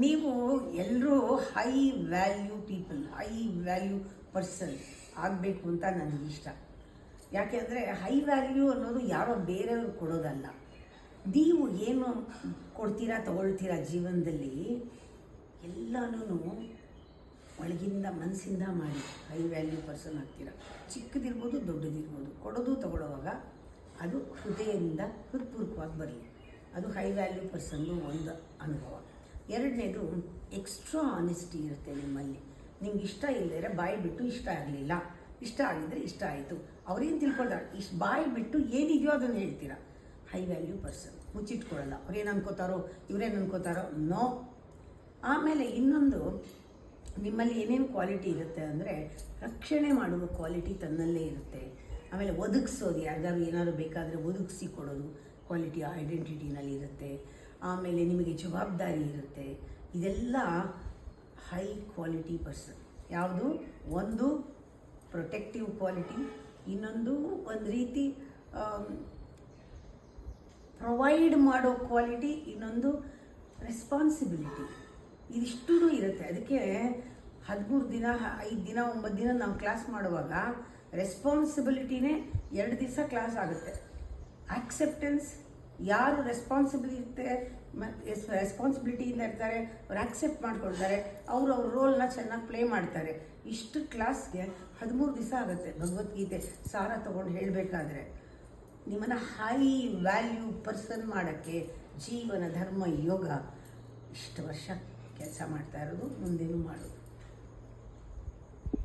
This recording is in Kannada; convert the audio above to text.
ನೀವು ಎಲ್ಲರೂ high value people, high value person ಆಗಬೇಕು ಅಂತ ನನಗಿಷ್ಟ. ಯಾಕೆಂದರೆ ಹೈ ವ್ಯಾಲ್ಯೂ ಅನ್ನೋದು ಯಾರೋ ಬೇರೆಯವರು ಕೊಡೋದಲ್ಲ. ನೀವು ಏನು ಕೊಡ್ತೀರಾ ತಗೊಳ್ತೀರಾ ಜೀವನದಲ್ಲಿ ಎಲ್ಲನೂ ಒಳಗಿಂದ ಮನಸ್ಸಿಂದ ಮಾಡಿ ಹೈ ವ್ಯಾಲ್ಯೂ ಪರ್ಸನ್ ಆಗ್ತೀರಾ. ಚಿಕ್ಕದಿರ್ಬೋದು ದೊಡ್ಡದಿರ್ಬೋದು, ಕೊಡೋದು ತಗೊಳ್ಳೋವಾಗ ಅದು ಹೃದಯದಿಂದ ಹೃತ್ಪೂರ್ವಕವಾಗಿ ಬರಲಿ. ಅದು ಹೈ ವ್ಯಾಲ್ಯೂ ಪರ್ಸನ್ದು ಒಂದು ಅನುಭವ. ಎರಡನೇದು ಎಕ್ಸ್ಟ್ರಾ ಆನೆಸ್ಟಿ ಇರುತ್ತೆ ನಿಮ್ಮಲ್ಲಿ. ನಿಮ್ಗೆ ಇಷ್ಟ ಇಲ್ಲದೇ ಬಾಯಿ ಬಿಟ್ಟು ಇಷ್ಟ ಆಗಲಿಲ್ಲ, ಇಷ್ಟ ಆಗಿದ್ದರೆ ಇಷ್ಟ ಆಯಿತು, ಅವ್ರೇನು ತಿಳ್ಕೊಳ್ತಾರೆ, ಇಷ್ಟು ಬಾಯಿ ಬಿಟ್ಟು ಏನಿದೆಯೋ ಅದನ್ನು ಹೇಳ್ತೀರಾ. ಹೈ ವ್ಯಾಲ್ಯೂ ಪರ್ಸನ್ ಮುಚ್ಚಿಟ್ಕೊಳ್ಳಲ್ಲ. ಅವ್ರೇನು ಅನ್ಕೋತಾರೋ ಇವ್ರೇನು ಅನ್ಕೋತಾರೋ ನೋ. ಆಮೇಲೆ ಇನ್ನೊಂದು, ನಿಮ್ಮಲ್ಲಿ ಏನೇನು ಕ್ವಾಲಿಟಿ ಇರುತ್ತೆ ಅಂದರೆ ರಕ್ಷಣೆ ಮಾಡುವ ಕ್ವಾಲಿಟಿ ತನ್ನಲ್ಲೇ ಇರುತ್ತೆ. ಆಮೇಲೆ ಒದಗಿಸೋದು, ಯಾರಿಗಾದ್ರು ಏನಾದ್ರು ಬೇಕಾದರೆ ಒದಗಿಸಿ ಕೊಡೋದು ಕ್ವಾಲಿಟಿ ಐಡೆಂಟಿಟಿನಲ್ಲಿ ಇರುತ್ತೆ. ಆಮೇಲೆ ನಿಮಗೆ ಜವಾಬ್ದಾರಿ ಇರುತ್ತೆ. ಇದೆಲ್ಲ ಹೈ ಕ್ವಾಲಿಟಿ ಪರ್ಸನ್. ಯಾವುದು? ಒಂದು ಪ್ರೊಟೆಕ್ಟಿವ್ ಕ್ವಾಲಿಟಿ, ಇನ್ನೊಂದು ಒಂದು ರೀತಿ ಪ್ರೊವೈಡ್ ಮಾಡೋ ಕ್ವಾಲಿಟಿ, ಇನ್ನೊಂದು ರೆಸ್ಪಾನ್ಸಿಬಿಲಿಟಿ. ಇದಿಷ್ಟೂ ಇರುತ್ತೆ. ಅದಕ್ಕೆ 13 ದಿನ 5 ದಿನ 9 ದಿನ ನಾವು ಕ್ಲಾಸ್ ಮಾಡುವಾಗ ರೆಸ್ಪಾನ್ಸಿಬಿಲಿಟಿನೇ 2 ದಿವಸ ಕ್ಲಾಸ್ ಆಗುತ್ತೆ. ಆಕ್ಸೆಪ್ಟೆನ್ಸ್, ಯಾರು ರೆಸ್ಪಾನ್ಸಿಬಿಲಿಟಿಯಿಂದ ಇರ್ತಾರೆ ಅವ್ರು ಆಕ್ಸೆಪ್ಟ್ ಮಾಡ್ಕೊಳ್ತಾರೆ, ಅವ್ರ ರೋಲ್ನ ಚೆನ್ನಾಗಿ ಪ್ಲೇ ಮಾಡ್ತಾರೆ. ಇಷ್ಟು ಕ್ಲಾಸ್ಗೆ 13 ದಿವಸ ಆಗುತ್ತೆ. ಭಗವದ್ಗೀತೆ ಸಾರ ತೊಗೊಂಡು ಹೇಳಬೇಕಾದ್ರೆ ನಿಮ್ಮನ್ನು ಹೈ ವ್ಯಾಲ್ಯೂ ಪರ್ಸನ್ ಮಾಡೋಕ್ಕೆ ಜೀವನ ಧರ್ಮ ಯೋಗ ಇಷ್ಟು ವರ್ಷ ಕೆಲಸ ಮಾಡ್ತಾ ಇರೋದು, ಮುಂದೇನೂ ಮಾಡೋದು.